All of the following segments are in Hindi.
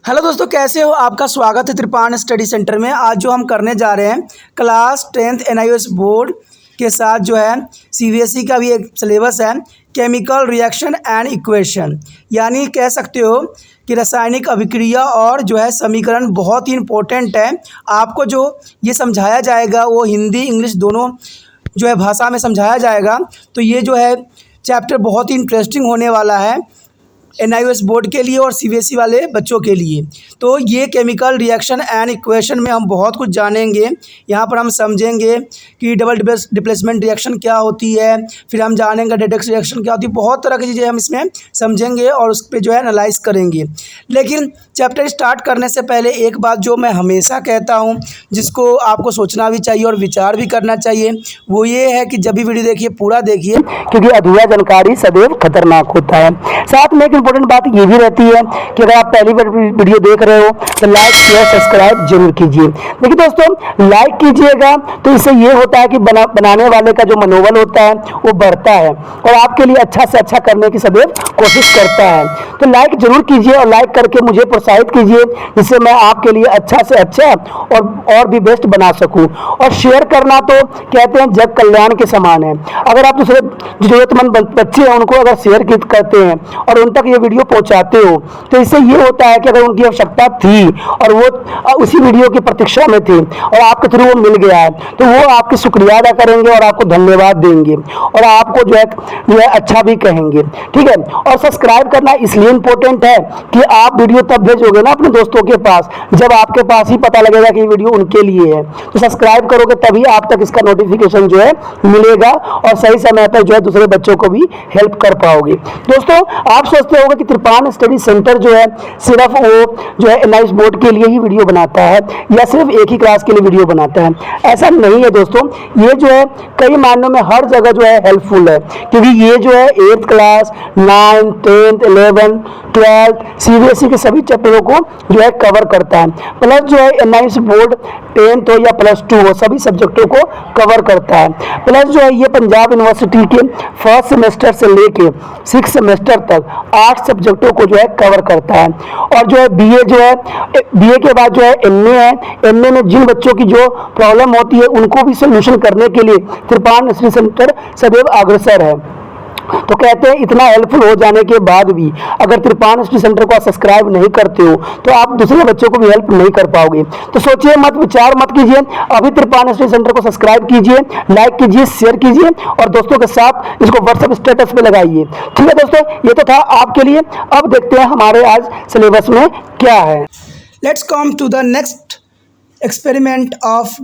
हेलो दोस्तों, कैसे हो? आपका स्वागत है त्रिपान स्टडी सेंटर में। आज जो हम करने जा रहे हैं क्लास 10th NIOS बोर्ड के साथ जो है CBSE का भी एक सिलेबस है, केमिकल रिएक्शन एंड इक्वेशन, यानी कह सकते हो कि रासायनिक अभिक्रिया और जो है समीकरण बहुत ही इम्पोर्टेंट है। आपको जो ये समझाया जाएगा वो हिंदी इंग्लिश दोनों जो है भाषा में समझाया जाएगा। तो ये जो है चैप्टर बहुत ही इंटरेस्टिंग होने वाला है NIOS बोर्ड के लिए और CBSE वाले बच्चों के लिए। तो ये केमिकल रिएक्शन एंड इक्वेशन में हम बहुत कुछ जानेंगे। यहाँ पर हम समझेंगे कि डबल डिप्लेसमेंट रिएक्शन क्या होती है, फिर हम जानेंगे रेडक्स रिएक्शन क्या होती है। बहुत तरह की चीज़ें हम इसमें समझेंगे और उस पर जो है एनालाइज करेंगे। लेकिन चैप्टर स्टार्ट करने से पहले एक बात जो मैं हमेशा कहता हूँ, जिसको आपको सोचना भी चाहिए और विचार भी करना चाहिए, वो ये है कि जब भी वीडियो देखिए पूरा देखिए, क्योंकि अधूरा जानकारी सदैव खतरनाक होता है। साथ में एक इम्पोर्टेंट बात ये भी रहती है कि अगर आप पहली बार वीडियो देख रहे हो तो लाइक शेयर सब्सक्राइब जरूर कीजिए। देखिए दोस्तों, लाइक कीजिएगा तो इससे ये होता है कि बनाने वाले का जो मनोबल होता है वो बढ़ता है और आपके लिए अच्छा से अच्छा करने की सदैव कोशिश करता है। तो लाइक जरूर कीजिए और लाइक करके मुझे प्रोत्साहित कीजिए, जिससे मैं आपके लिए अच्छा से अच्छा और भी बेस्ट बना सकूं। और शेयर करना तो कहते हैं जग कल्याण के समान है। अगर आप दूसरे जरूरतमंद बच्चे हैं उनको अगर शेयर करते हैं और उन तक ये वीडियो पहुंचाते हो तो इससे ये होता है कि अगर उनकी आवश्यकता थी और वो उसी वीडियो की प्रतीक्षा में थे और आपके थ्रू वो मिल गया है तो वो आपके शुक्रिया अदा करेंगे और आपको धन्यवाद देंगे और आपको जो है अच्छा भी कहेंगे। ठीक है। और सब्सक्राइब करना इसलिए इम्पोर्टेंट है कि आप वीडियो तब भेजोगे ना अपने दोस्तों के पास जब आपके पास ही पता लगेगा कि वीडियो उनके लिए है। तो सब्सक्राइब करोगे तभी आप तक इसका नोटिफिकेशन जो है मिलेगा और सही समय पर जो है दूसरे बच्चों को भी हेल्प कर पाओगे। दोस्तों, आप सोचते होंगे कि त्रिपान स्टडी सेंटर जो है सिर्फ वो जो है NIOS बोर्ड के लिए ही वीडियो बनाता है या सिर्फ एक ही क्लास के लिए वीडियो बनाता है। ऐसा नहीं है दोस्तों, ये जो है कई मायनों में हर जगह जो है हेल्पफुल है, क्योंकि ये जो है 8th class 9th 10th 11th 12th CBSE के सभी चैप्टरों को जो है कवर करता है। प्लस जो है NIOS बोर्ड 10th हो या +2 हो सभी सब्जेक्टों को कवर करता है। प्लस जो है ये पंजाब यूनिवर्सिटी के फर्स्ट सेमेस्टर से लेके 6th सेमेस्टर तक 8 सब्जेक्टों को जो है कवर करता है। और जो है BA के बाद जो है MA है। MA में जिन बच्चों की जो प्रॉब्लम होती है उनको भी सोल्यूशन करने के लिए त्रिपान स्टडी सेंटर सदैव अग्रसर है। तो कहते हैं इतना हेल्पफुल हो जाने के बाद भी अगर त्रिपान स्टडी सेंटर को आप सब्सक्राइब नहीं करते हो तो आप दूसरे बच्चों को भी हेल्प नहीं कर पाओगे। तो सोचिए मत, विचार मत कीजिए, अभी त्रिपान स्टडी सेंटर को सब्सक्राइब कीजिए, लाइक कीजिए, शेयर कीजिए और दोस्तों के साथ इसको व्हाट्सएप स्टेटस पे लगाइए। ठीक है दोस्तों, ये तो था आपके लिए। अब देखते हैं हमारे आज सिलेबस में क्या है। Let's come to the next experiment of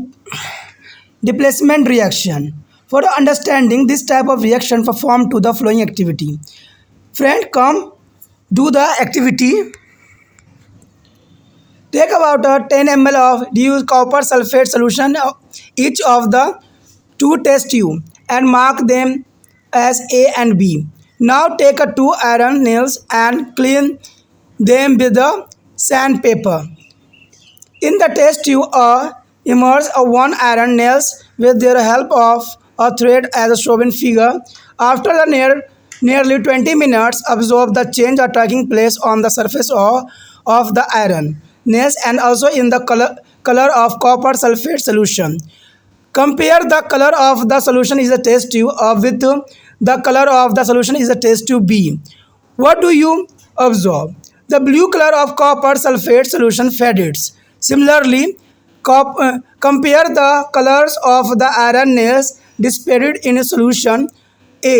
displacement reaction. For understanding this type of reaction, perform to the following activity. Friend, come do the activity. Take about 10 ml of dilute copper sulfate solution each of the 2 test tube and mark them as A and B. Now take 2 iron nails and clean them with the sandpaper. In the test tube immerse 1 iron nails with their help of a thread as shown in figure. After the nearly 20 minutes, observe the change are taking place on the surface of the iron nails and also in the color of copper sulfate solution. Compare the color of the solution is a test tube with the color of the solution is a test tube B. What do you observe? The blue color of copper sulfate solution fades. Similarly, compare the colors of the iron nails displayed in a solution A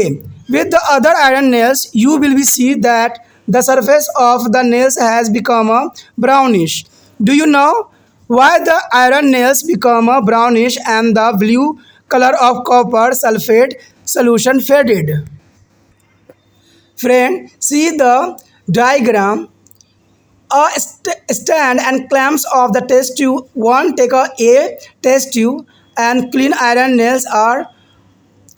with the other iron nails. You will see that the surface of the nails has become brownish. Do you know why the iron nails become brownish and the blue color of copper sulfate solution faded? Friend, see the diagram. A stand and clamps of the test tube. One take a test tube and clean iron nails are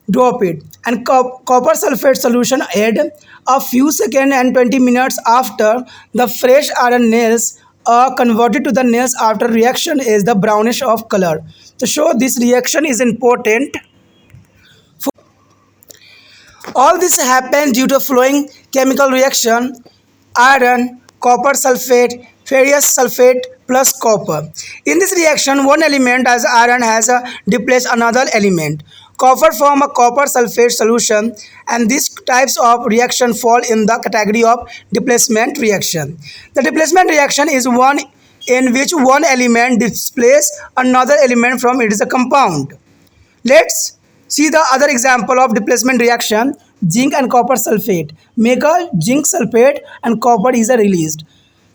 dropped and copper sulfate solution add. A few seconds and 20 minutes after, the fresh iron nails are converted to the nails after reaction is the brownish of color. To show this reaction is important. All this happens due to flowing chemical reaction. Iron, copper sulfate ferrous sulfate plus copper. In this reaction, one element as iron has displaced another element. Copper form a copper sulfate solution, and these types of reaction fall in the category of displacement reaction. The displacement reaction is one in which one element displaces another element from its compound. Let's see the other example of displacement reaction. Zinc and copper sulfate make a zinc sulfate and copper is released.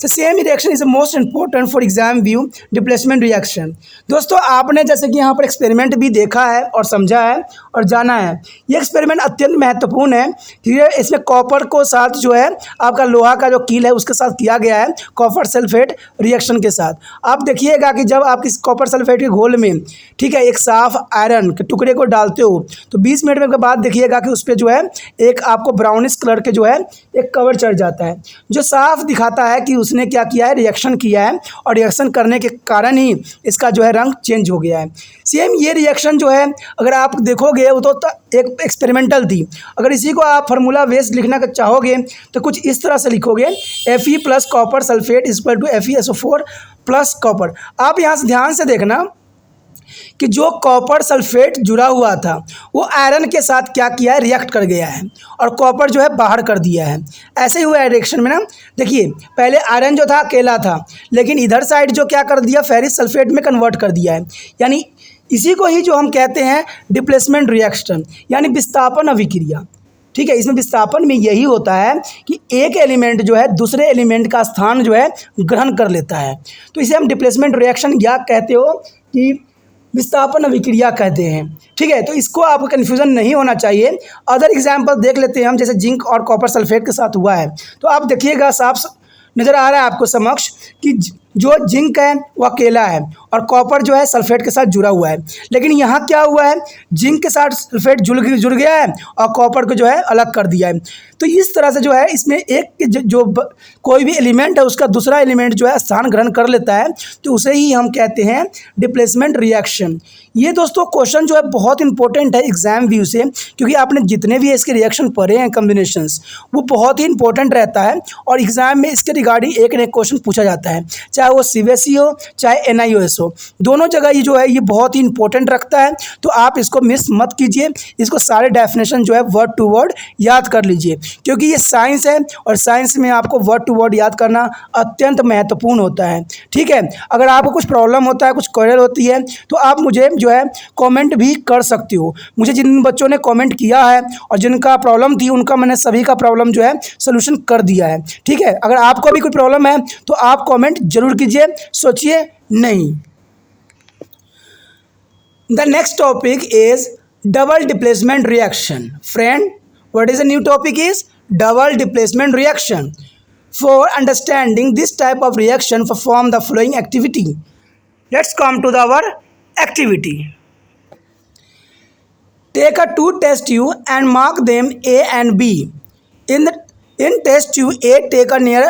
The same reaction is most important for exam view displacement reaction. दोस्तों आपने जैसे कि यहाँ पर एक्सपेरिमेंट भी देखा है और समझा है और जाना है। ये एक्सपेरिमेंट अत्यंत महत्वपूर्ण है। ठीक है, इसमें कॉपर को साथ जो है आपका लोहा का जो कील है उसके साथ किया गया है कॉपर सल्फेट रिएक्शन के साथ। आप देखिएगा कि जब आप इस कॉपर सल्फेट के घोल में ठीक है एक साफ आयरन के टुकड़े को डालते हो तो 20 मिनट के बाद देखिएगा कि उस पर जो है एक आपको ब्राउनिश कलर के जो है एक कवर चढ़ जाता है, जो साफ दिखाता है कि उसने क्या किया है, रिएक्शन किया है और रिएक्शन करने के कारण ही इसका जो है रंग चेंज हो गया है। सेम ये रिएक्शन जो है अगर आप देखोगे वो तो एक एक्सपेरिमेंटल थी। अगर इसी को आप फार्मूला बेस्ड लिखना चाहोगे तो कुछ इस तरह से लिखोगे Fe plus copper sulphate equal to FeSO4 plus copper. आप यहाँ से ध्यान से देखना कि जो कॉपर सल्फेट जुड़ा हुआ था वो आयरन के साथ क्या किया है, रिएक्ट कर गया है और कॉपर जो है बाहर कर दिया है। ऐसे ही हुआ है रिएक्शन में ना। देखिए पहले आयरन जो था अकेला था लेकिन इधर साइड जो क्या कर दिया, फेरिस सल्फेट में कन्वर्ट कर दिया है। यानी इसी को ही जो हम कहते हैं डिप्लेसमेंट रिएक्शन यानी विस्थापन अभिक्रिया। ठीक है, इसमें विस्थापन में यही होता है कि एक एलिमेंट जो है दूसरे एलिमेंट का स्थान जो है ग्रहण कर लेता है, तो इसे हम डिप्लेसमेंट रिएक्शन या कहते हो कि विस्थापन अभिक्रिया कहते हैं। ठीक है, तो इसको आपको कन्फ्यूज़न नहीं होना चाहिए। अदर एग्जाम्पल देख लेते हैं हम, जैसे जिंक और कॉपर सल्फेट के साथ हुआ है तो आप देखिएगा साफ नज़र आ रहा है आपको समक्ष कि जो जिंक है वो अकेला है और कॉपर जो है सल्फेट के साथ जुड़ा हुआ है। लेकिन यहाँ क्या हुआ है, जिंक के साथ सल्फेट जुड़ गया है और कॉपर को जो है अलग कर दिया है। तो इस तरह से जो है इसमें एक जो कोई भी एलिमेंट है उसका दूसरा एलिमेंट जो है स्थान ग्रहण कर लेता है, तो उसे ही हम कहते हैं डिप्लेसमेंट रिएक्शन। ये दोस्तों क्वेश्चन जो है बहुत इंपॉर्टेंट है एग्जाम व्यू से, क्योंकि आपने जितने भी इसके रिएक्शन पढ़े हैं कॉम्बिनेशंस वो बहुत ही इंपॉर्टेंट रहता है और एग्जाम में इसके रिगार्डिंग एक न एक क्वेश्चन पूछा जाता है, चाहे वो CBSE हो चाहे NIOS हो, दोनों जगह ये जो है ये बहुत ही इंपॉर्टेंट रखता है। तो आप इसको मिस मत कीजिए, इसको सारे डेफिनेशन जो है वर्ड टू वर्ड याद कर लीजिए, क्योंकि ये साइंस है और साइंस में आपको वर्ड टू वर्ड याद करना अत्यंत महत्वपूर्ण होता है। ठीक है, अगर आपको कुछ प्रॉब्लम होता है, कुछ क्वेरी होती है तो आप मुझे जो है कमेंट भी कर सकती हो। मुझे जिन बच्चों ने कमेंट किया है और जिनका प्रॉब्लम थी उनका मैंने सभी का प्रॉब्लम जो है सोल्यूशन कर दिया है। ठीक है, अगर आपको भी कोई प्रॉब्लम है तो आप कमेंट जरूर कीजिए, सोचिए नहीं। The next topic is double displacement reaction. Friend, what is the new topic is double displacement reaction. For understanding this type of reaction, perform the following activity. Let's come to our activity. Take a two test tube and mark them A and B. In test tube A, take a near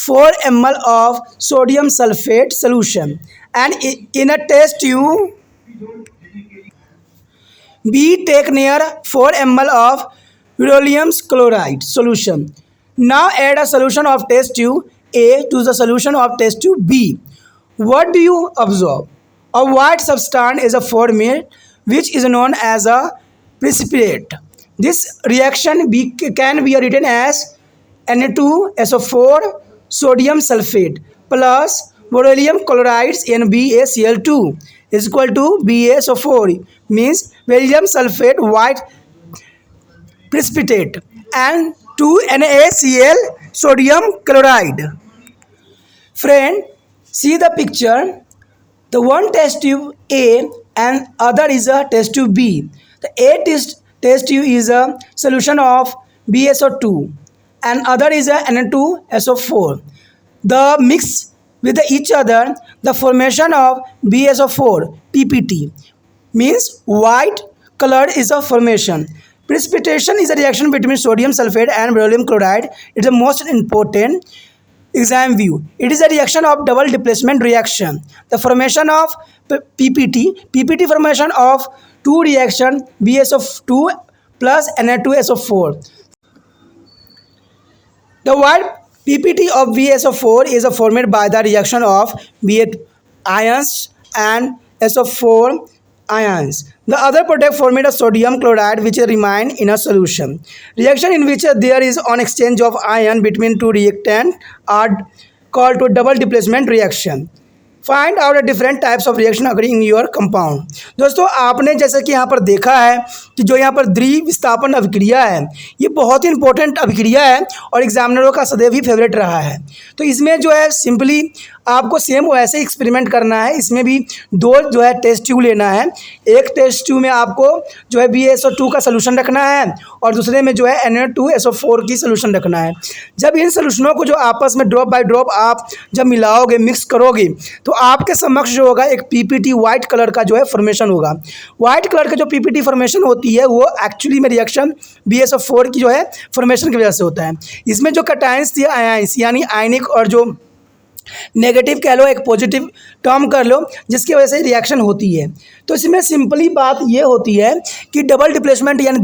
4 ml of sodium sulfate solution, and in a test tube B, take near 4 ml of beryllium chloride solution. Now add a solution of test tube A to the solution of test tube B. What do you observe? A white substance is formed which is known as a precipitate. This reaction can be written as Na2SO4 sodium sulfate plus beryllium chloride NbACl2 is equal to BaSO4, means beryllium sulfate white precipitate and 2NaCl sodium chloride. Friend, see the picture. The one test tube A and other is a test tube B. The A test tube is a solution of BaSO2 and other is a Na2SO4. The mix with each other, the formation of BaSO4 PPT, means white color is a formation. Precipitation is a reaction between sodium sulfate and beryllium chloride. It's the most important exam view. It is a reaction of double displacement reaction. The formation of PPT formation of two reaction BaSO2 plus Na2SO4. The white PPT of BaSO4 is formed by the reaction of BA ions and SO4 ions. The other product formed a sodium chloride which remain in a solution. Reaction in which there is an exchange of ion between two reactants are called to double displacement reaction. Find out different types of reaction occurring in your compound. दोस्तों आपने जैसे कि यहाँ पर देखा है कि जो यहाँ पर द्विविस्थापन अभिक्रिया है ये बहुत ही इंपॉर्टेंट अभिक्रिया है और एग्जामिनरों का सदैव ही फेवरेट रहा है। तो इसमें जो है सिंपली आपको सेम वैसे ही एक्सपेरिमेंट करना है। इसमें भी दो जो है टेस्ट ट्यूब लेना है। एक टेस्ट ट्यूब में आपको जो है BaSO2 का सोल्यूशन रखना है और दूसरे में जो है Na2SO4 की सोल्यूशन रखना है। जब इन सोल्यूशनों को जो आपस में ड्रॉप बाय ड्रॉप आप जब मिलाओगे मिक्स करोगे तो आपके समक्ष जो होगा एक PPT वाइट कलर का जो है फॉर्मेशन होगा। वाइट कलर का जो PPT फॉर्मेशन होती है वो एक्चुअली में रिएक्शन BaSO4 की जो है फॉर्मेशन की वजह से होता है। इसमें जो कैटायंस थी आयंस यानी आयनिक और जो नेगेटिव कह लो एक पॉजिटिव टर्म कर लो जिसकी वजह से रिएक्शन होती है। तो इसमें सिंपली बात ये होती है कि डबल डिप्लेसमेंट यानी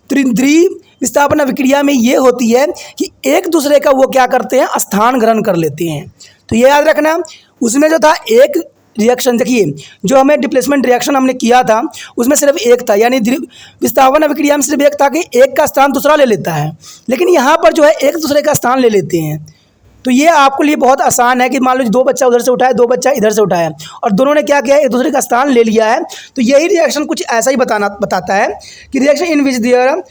द्विविस्थापन अभिक्रिया में ये होती है कि एक दूसरे का वो क्या करते हैं स्थान ग्रहण कर लेते हैं। तो ये याद रखना। उसमें जो था एक रिएक्शन देखिए जो हमें डिप्लेसमेंट रिएक्शन हमने किया था उसमें सिर्फ एक था यानी विस्थापन अभिक्रिया में सिर्फ एक था कि एक का स्थान दूसरा ले लेता है, लेकिन यहाँ पर जो है एक दूसरे का स्थान ले लेते हैं। तो ये आपके लिए बहुत आसान है कि मान लो दो बच्चा उधर से उठाया दो बच्चा इधर से उठाया और दोनों ने क्या किया एक दूसरे का स्थान ले लिया है। तो यही रिएक्शन कुछ ऐसा ही बताता है कि reaction in which there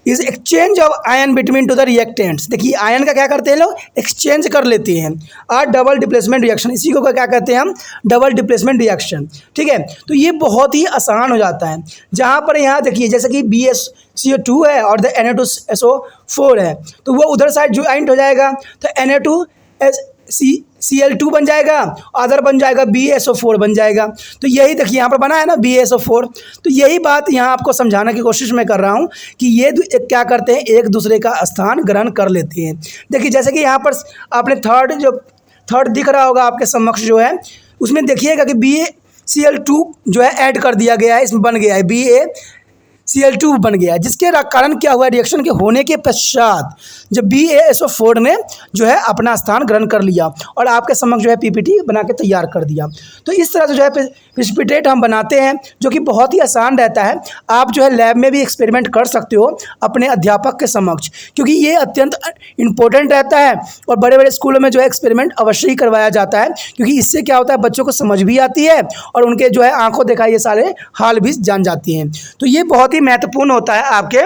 is exchange of ion between two the reactants. देखिए आयन का क्या करते हैं लोग एक्सचेंज कर लेते हैं और डबल डिप्लेसमेंट रिएक्शन, इसी को क्या कहते हैं हम डबल डिप्लेसमेंट रिएक्शन। ठीक है, तो ये बहुत ही आसान हो जाता है। जहाँ पर यहाँ देखिए जैसे कि BaCO2 है और द Na2SO4 है तो वो उधर साइड ज्वाइंट हो जाएगा तो Na2Cl2 बन जाएगा, अदर बन जाएगा BaSO4 बन जाएगा। तो यही देखिए यहाँ पर बना है ना BaSO4। तो यही बात यहाँ आपको समझाने की कोशिश मैं कर रहा हूँ कि ये क्या करते हैं एक दूसरे का स्थान ग्रहण कर लेते हैं। देखिए जैसे कि यहाँ पर आपने थर्ड दिख रहा होगा आपके समक्ष जो है उसमें देखिएगा कि BaCl2 जो है ऐड कर दिया गया है, इसमें बन गया है BaCl2 बन गया है, जिसके कारण क्या हुआ रिएक्शन के होने के पश्चात जब BaSO4 ने जो है अपना स्थान ग्रहण कर लिया और आपके समक्ष जो है PPT बना के तैयार कर दिया। तो इस तरह से जो है प्रेसिपिटेट हम बनाते हैं जो कि बहुत ही आसान रहता है। आप जो है लैब में भी एक्सपेरिमेंट कर सकते हो अपने अध्यापक के समक्ष, क्योंकि ये अत्यंत इम्पोर्टेंट रहता है और बड़े बड़े स्कूलों में जो है एक्सपेरिमेंट अवश्य ही करवाया जाता है, क्योंकि इससे क्या होता है बच्चों को समझ भी आती है और उनके जो है आंखों देखा ये सारे हाल भी जान जाती हैं। तो ये बहुत ही महत्वपूर्ण होता है आपके।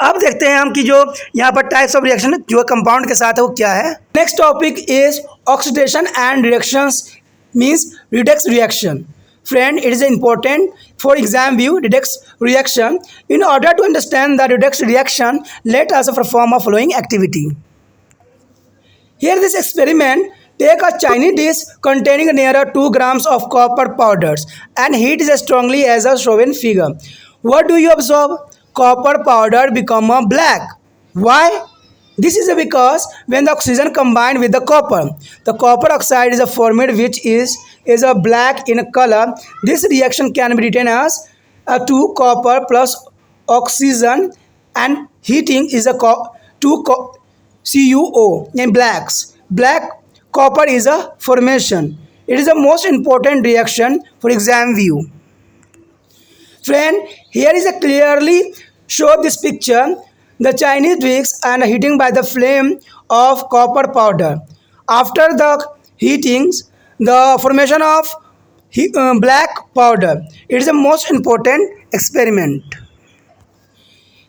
अब देखते हैं हम कि जो यहाँ पर टाइप्स ऑफ रिएक्शन जो कंपाउंड के साथ है वो क्या है। Next topic is oxidation and reductions means Redux reaction. Friend, it is important for exam view redox reaction. In order to understand the redox reaction, let us perform a following activity. Here this experiment, take a Chinese dish containing near 2 grams of copper powders and heat it as strongly as a shown figure. What do you observe? Copper powder become a black. Why? This is because when the oxygen combined with the copper oxide is formed which is a black in color. This reaction can be written as 2 copper plus oxygen and heating is a 2 CuO in blacks. Black copper is a formation. It is the most important reaction for exam view. Friend, here is a clearly show this picture. The Chinese wicks and heating by the flame of copper powder. After the heatings, the formation of black powder. It is the most important experiment.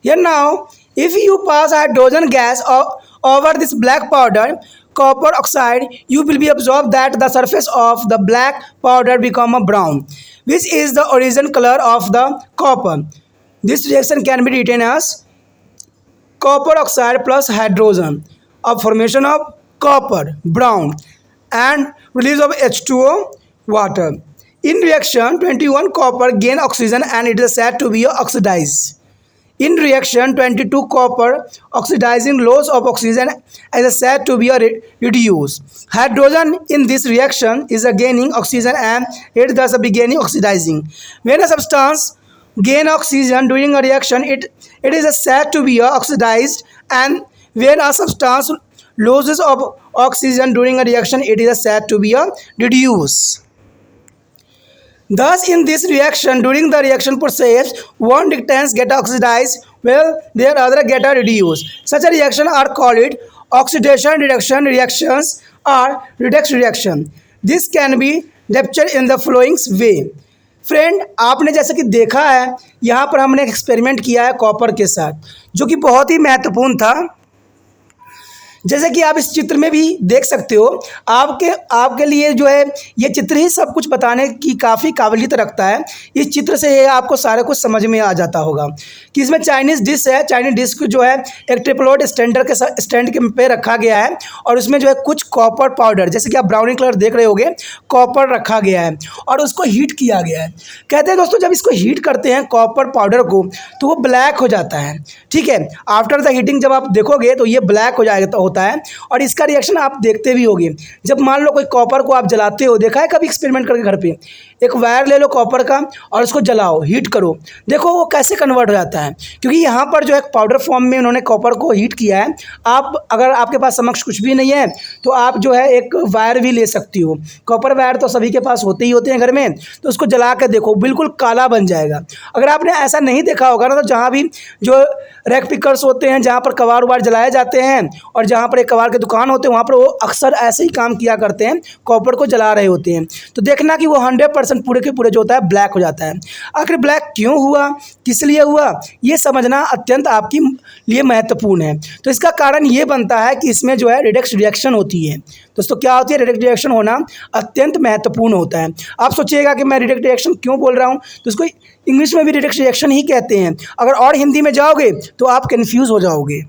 Here now, if you pass hydrogen gas over this black powder, copper oxide, you will be observed that the surface of the black powder become a brown, which is the origin color of the copper. This reaction can be written as copper oxide plus hydrogen of formation of copper brown and release of H2O water. In reaction 21 copper gain oxygen and it is said to be oxidized. In reaction 22 copper oxidizing loss of oxygen is said to be reduced. Hydrogen in this reaction is gaining oxygen and it thus beginning oxidizing. When a substance gain oxygen during a reaction, it is said to be oxidized, and when a substance losses of oxygen during a reaction, it is said to be a reduce. Thus, in this reaction, during the reaction process, one reactants get oxidized while their other get reduced. Such a reaction are called oxidation reduction reactions or redox reaction. This can be depicted in the following way. Friend, आपने जैसे कि देखा है, यहाँ पर हमने एक एक्सपेरिमेंट किया है कॉपर के साथ, जो कि बहुत ही महत्वपूर्ण था। जैसे कि आप इस चित्र में भी देख सकते हो, आपके लिए जो है ये चित्र ही सब कुछ बताने की काफ़ी काबिलियत रखता है। इस चित्र से ये आपको सारा कुछ समझ में आ जाता होगा कि इसमें चाइनीज़ डिश है। चाइनीज़ डिश को जो है एक ट्रिपलोड स्टैंड के पे रखा गया है और उसमें जो है कुछ कॉपर पाउडर, जैसे कि आप ब्राउनी कलर देख रहे होगे, कॉपर रखा गया है और उसको हीट किया गया है। कहते हैं दोस्तों, जब इसको हीट करते हैं कॉपर पाउडर को, तो वो ब्लैक हो जाता है। ठीक है, आफ्टर द हीटिंग जब आप देखोगे तो ये ब्लैक हो जाएगा होता है। और इसका रिएक्शन आप देखते भी होंगे। जब मान लो कोई कॉपर को आप जलाते हो, देखा है कभी एक्सपेरिमेंट करके घर पे, एक वायर ले लो कॉपर का और उसको जलाओ, हीट करो, देखो वो कैसे कन्वर्ट हो जाता है। क्योंकि यहाँ पर जो है पाउडर फॉर्म में उन्होंने कॉपर को हीट किया है। आप अगर आपके पास समक्ष कुछ भी नहीं है तो आप जो है एक वायर भी ले सकती हो। कॉपर वायर तो सभी के पास होते ही होते हैं घर में, तो उसको जला कर देखो, बिल्कुल काला बन जाएगा। अगर आपने ऐसा नहीं देखा होगा ना, तो जहाँ भी जो रैक पिकर्स होते हैं, जहाँ पर कबाड़ उबाड़ जलाए जाते हैं और जहाँ पर एक कबाड़ के दुकान होते हैं, वहाँ पर वो अक्सर ऐसे ही काम किया करते हैं, कॉपर को जला रहे होते हैं। तो देखना कि वो 100% पूरे के पूरे जो होता है ब्लैक हो जाता है। आखिर ब्लैक क्यों हुआ, किस लिए हुआ, ये समझना अत्यंत आपके लिए महत्वपूर्ण है। तो इसका कारण ये बनता है कि इसमें जो है रिडक्स रिएक्शन होती है। दोस्तों, क्या होती है? रिडक्स रिएक्शन होना अत्यंत महत्वपूर्ण होता है। आप सोचिएगा कि मैं रिडक्स रिएक्शन क्यों बोल रहा हूँ, तो इसको इंग्लिश में भी रिडक्स रिएक्शन ही कहते हैं। अगर और हिंदी में जाओगे तो आप कन्फ्यूज़ हो जाओगे।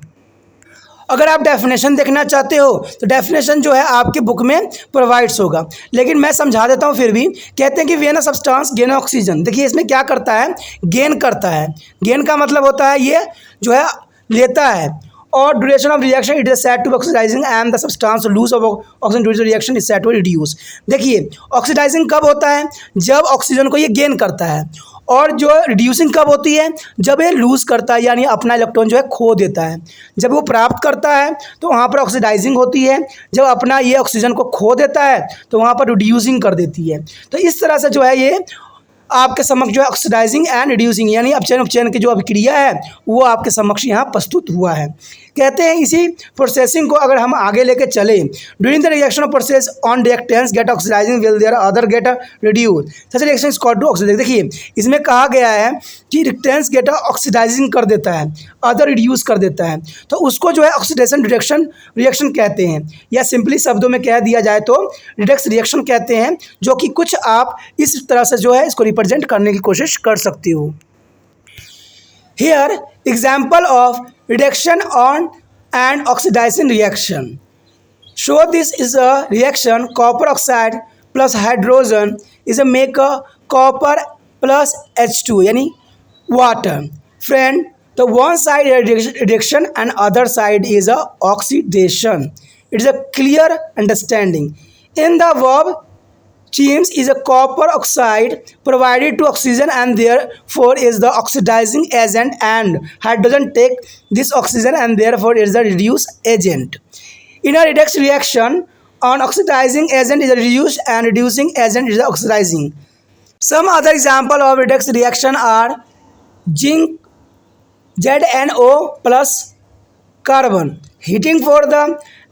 अगर आप डेफिनेशन देखना चाहते हो तो डेफिनेशन जो है आपकी बुक में प्रोवाइड्स होगा, लेकिन मैं समझा देता हूँ फिर भी। कहते हैं कि when a substance gain oxygen, देखिए इसमें क्या करता है, गेन करता है। गेन का मतलब होता है ये जो है लेता है। और duration of reaction, it is said to oxidising and the substance lose of oxygen during the reaction is said to reduce. देखिए ऑक्सीडाइजिंग कब होता है? जब ऑक्सीजन को ये गेन करता है। और जो रिड्यूसिंग कब होती है? जब ये लूज़ करता है, यानी अपना इलेक्ट्रॉन जो है खो देता है। जब वो प्राप्त करता है तो वहाँ पर ऑक्सीडाइजिंग होती है। जब अपना ये ऑक्सीजन को खो देता है तो वहाँ पर रिड्यूसिंग कर देती है। तो इस तरह से जो है ये आपके समक्ष जो है ऑक्सीडाइजिंग एंड रिड्यूसिंग, यानी अपचयन उपचयन की जो अभिक्रिया है वो आपके समक्ष यहाँ प्रस्तुत हुआ है। कहते हैं इसी प्रोसेसिंग को अगर हम आगे लेके चले, during the reaction of process on reactants get oxidising will there other get reduce, such reaction is called to oxidising. देखिए इसमें कहा गया है कि रिएक्टेंट्स गेट ऑक्सीडाइजिंग कर देता है, अदर रिड्यूस कर देता है, तो उसको जो है ऑक्सीडेशन रिएक्शन कहते हैं, या सिंपली शब्दों में कह दिया जाए तो रिडक्स रिएक्शन कहते हैं। जो कि कुछ आप इस तरह से जो है इसको रिप्रेजेंट करने की कोशिश कर सकती हो। Here example of reduction on and oxidation reaction. So this is a reaction copper oxide plus hydrogen is a make a copper plus H2 यानी water. Friend, the one side is reduction and other side is a oxidation. It is a clear understanding. In the verb Chems is a copper oxide provided to oxygen and therefore is the oxidizing agent, and hydrogen take this oxygen and therefore is the reduce agent. In a redox reaction, an oxidizing agent is reduced and reducing agent is oxidizing. Some other example of redox reaction are zinc ZNO plus carbon, heating for the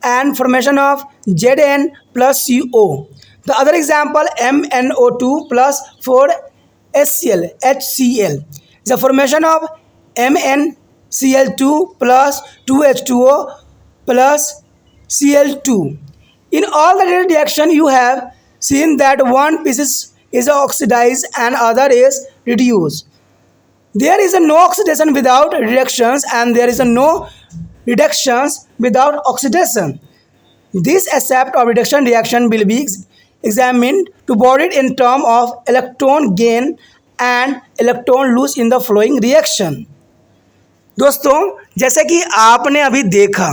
and formation of Zn plus CO. The other example MnO2 plus 4HCl HCl, the formation of MnCl2 plus 2H2O plus Cl2. In all the reaction you have seen that one piece is oxidized and other is reduced. There is no oxidation without reductions and there is no reductions without oxidation. This aspect of reduction reaction will be examined to board it in term of electron gain and electron loss in the following reaction. दोस्तों, जैसे कि आपने अभी देखा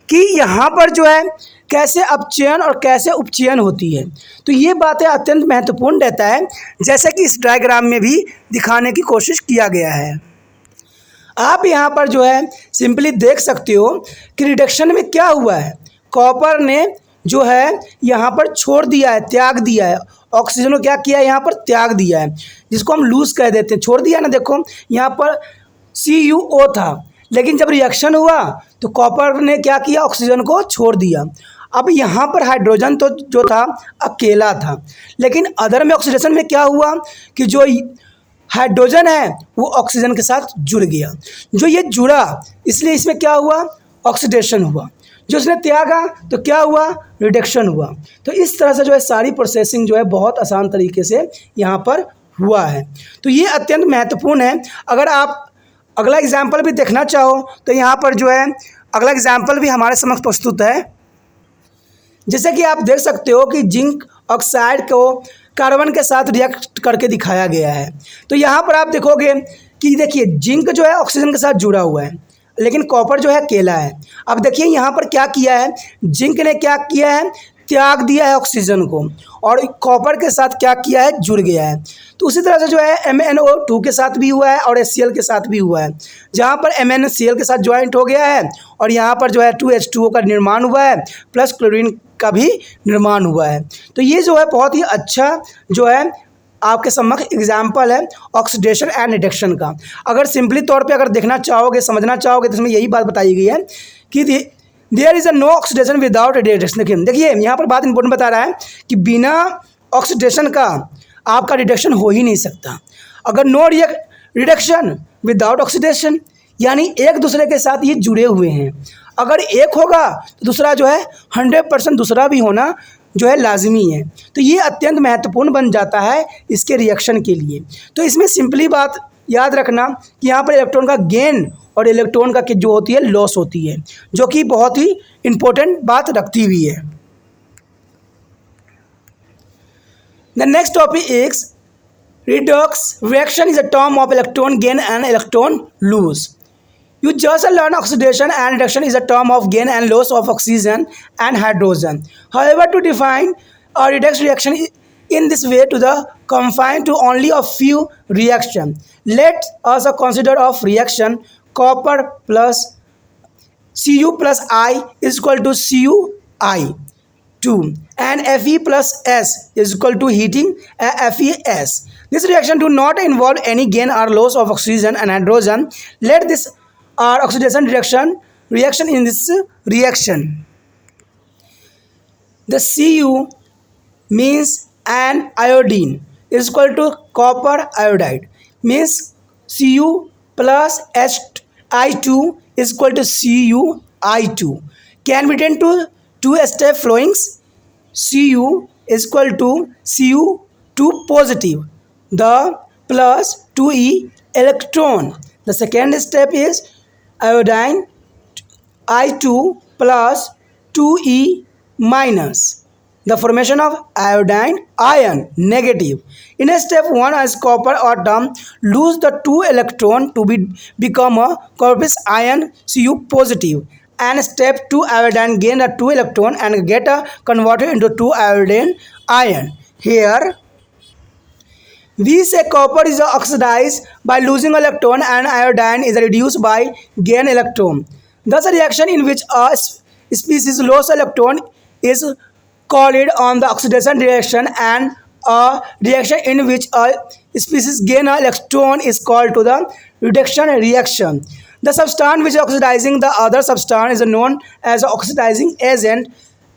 कि यहाँ पर जो है कैसे अपचयन और कैसे उपचयन होती है, तो ये बातें अत्यंत महत्वपूर्ण रहता है, जैसे कि इस डायग्राम में भी दिखाने की कोशिश किया गया है। आप यहाँ पर जो है सिंपली देख सकते हो कि रिडक्शन में क्या हुआ है, कॉपर ने जो है यहाँ पर छोड़ दिया है, त्याग दिया है, ऑक्सीजन को क्या किया है यहाँ पर त्याग दिया है, जिसको हम लूज कह देते हैं, छोड़ दिया ना। देखो यहाँ पर CuO था, लेकिन जब रिएक्शन हुआ तो कॉपर ने क्या किया, ऑक्सीजन को छोड़ दिया। अब यहाँ पर हाइड्रोजन तो जो था अकेला था, लेकिन अदर में ऑक्सीडेशन में क्या हुआ कि जो हाइड्रोजन है वो ऑक्सीजन के साथ जुड़ गया। जो ये जुड़ा इसलिए इसमें क्या हुआ, ऑक्सीडेशन हुआ। जो इसने त्यागा तो क्या हुआ, रिडक्शन हुआ। तो इस तरह से जो है सारी प्रोसेसिंग जो है बहुत आसान तरीके से यहाँ पर हुआ है। तो ये अत्यंत महत्वपूर्ण है। अगर आप अगला एग्जाम्पल भी देखना चाहो तो यहाँ पर जो है अगला एग्जाम्पल भी हमारे समक्ष प्रस्तुत है। जैसे कि आप देख सकते हो कि जिंक ऑक्साइड को कार्बन के साथ रिएक्ट करके दिखाया गया है। तो यहाँ पर आप देखोगे कि देखिए जिंक जो है ऑक्सीजन के साथ जुड़ा हुआ है, लेकिन कॉपर जो है अकेला है। अब देखिए यहाँ पर क्या किया है, जिंक ने क्या किया है, त्याग दिया है ऑक्सीजन को, और कॉपर के साथ क्या किया है, जुड़ गया है। तो उसी तरह से जो है MnO2 के साथ भी हुआ है और HCl के साथ भी हुआ है, जहाँ पर MnCl के साथ ज्वाइंट हो गया है और यहाँ पर जो है 2H2O का निर्माण हुआ है, प्लस क्लोरीन का भी निर्माण हुआ है। तो ये जो है बहुत ही अच्छा जो है आपके समक्ष एग्जाम्पल है ऑक्सीडेशन एंड रिडक्शन का। अगर सिंपली तौर पे अगर देखना चाहोगे, समझना चाहोगे, तो इसमें यही बात बताई गई है कि there is a no oxidation without reduction. देखिए यहाँ पर बात इंपॉर्टेंट बता रहा है कि बिना ऑक्सीडेशन का आपका रिडक्शन हो ही नहीं सकता। अगर नो रिडक्शन विदाउट ऑक्सीडेशन, यानी एक दूसरे के साथ ये जुड़े हुए हैं। अगर एक होगा तो दूसरा जो है 100% दूसरा भी होना जो है लाजमी है। तो ये अत्यंत महत्वपूर्ण बन जाता है इसके रिएक्शन के लिए। तो इसमें सिंपली बात याद रखना कि यहाँ पर इलेक्ट्रॉन का गेन और इलेक्ट्रॉन का जो होती है लॉस होती है, जो कि बहुत ही इम्पोर्टेंट बात रखती हुई है। The next topic is redox reaction is a term of electron gain and electron lose. You just learn oxidation and reduction is a term of gain and loss of oxygen and hydrogen. However, to define a redox reaction in this way to the confined to only a few reaction. Let us consider of reaction copper plus Cu plus I is equal to Cui 2 and Fe plus S is equal to heating FeS. This reaction do not involve any gain or loss of oxygen and hydrogen. Let this oxidation reaction in this reaction. The Cu means an iodine is equal to copper iodide, means Cu plus I2 is equal to Cui2. Can be written to two-step flowings. Cu is equal to Cu2 positive, the plus 2e electron. The second step is iodine I2 plus 2e minus, the formation of iodine ion negative. In step 1, as copper atom lose the 2 electron to become a corpus ion Cu positive. And step 2, iodine gain a 2 electron and get converted into 2 iodine ion. Here we say copper is oxidized by losing electron and iodine is reduced by gain electron. Thus a reaction in which a species lost electron is called on the oxidation reaction, and a reaction in which a species gain an electron is called to the reduction reaction. The substance which is oxidizing the other substance is known as oxidizing agent,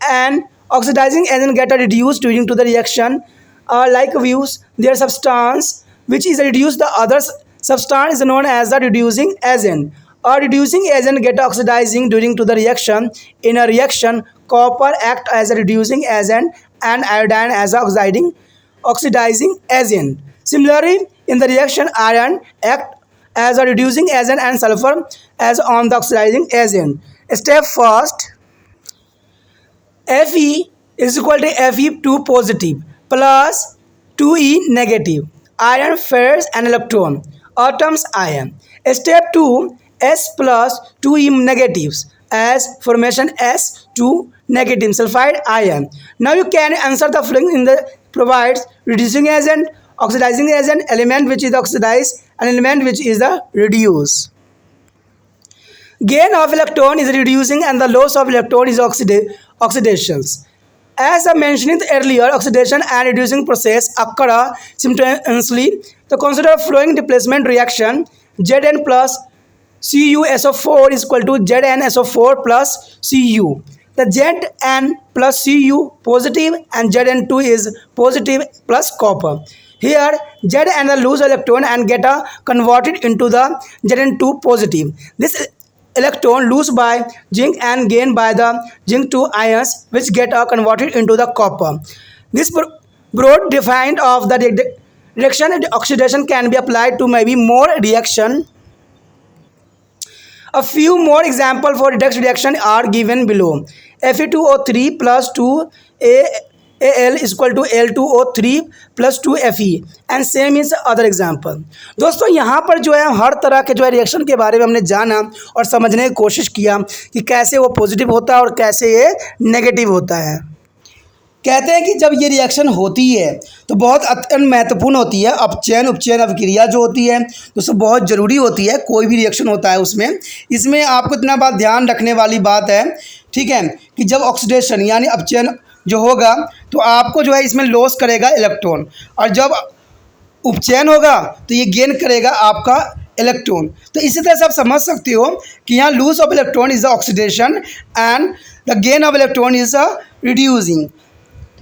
and oxidizing agent get reduced during to the reaction. Like views, their substance which is reduced the other substance is known as the reducing agent. A reducing agent get oxidizing during to the reaction. In a reaction, copper act as a reducing agent and iodine as a oxidizing agent. Similarly, in the reaction, iron act as a reducing agent and sulfur as on the oxidizing agent. Step first, Fe is equal to Fe2 positive plus 2E negative. Iron ferrous and electron. Atoms ion. Step 2, S plus 2E negatives as formation S2 negative sulfide ion. Now you can answer the following in the provides reducing agent, oxidizing agent, element which is oxidized, and element which is the reduce. Gain of electron is reducing and the loss of electron is oxidations. As I mentioned earlier, oxidation and reducing process occur simultaneously. So consider flowing displacement reaction. Zn plus CuSO4 is equal to ZnSO4 plus Cu. The Zn plus Cu positive and Zn2 is positive plus copper. Here Zn lose electron and get converted into the Zn2 positive. This electron lose by zinc and gain by the zinc 2 ions, which get converted into the copper. This broad definition of the reaction oxidation can be applied to maybe more reaction. A few more examples for redox reaction are given below. Fe2O3 plus 2Al is equal to L2O3 plus 2Fe and same is other example. दोस्तों यहाँ पर जो है हर तरह के जो है रिएक्शन के बारे में हमने जाना और समझने की कोशिश किया कि कैसे वो पॉजिटिव होता है और कैसे ये नेगेटिव होता है। कहते हैं कि जब ये रिएक्शन होती है तो बहुत अत्यंत महत्वपूर्ण होती है। अपचयन उपचयन अभिक्रिया जो होती है दोस्तों बहुत ज़रूरी होती है। कोई भी रिएक्शन होता है उसमें इसमें आपको इतना बात ध्यान रखने वाली बात है, ठीक है, कि जब ऑक्सीडेशन यानी अपचयन जो होगा तो आपको जो है इसमें लॉस करेगा इलेक्ट्रॉन और जब उपचयन होगा तो ये गेन करेगा आपका इलेक्ट्रॉन। तो इसी तरह से आप समझ सकते हो कि यहाँ lose of electron is the oxidation and the gain of electron is a reducing.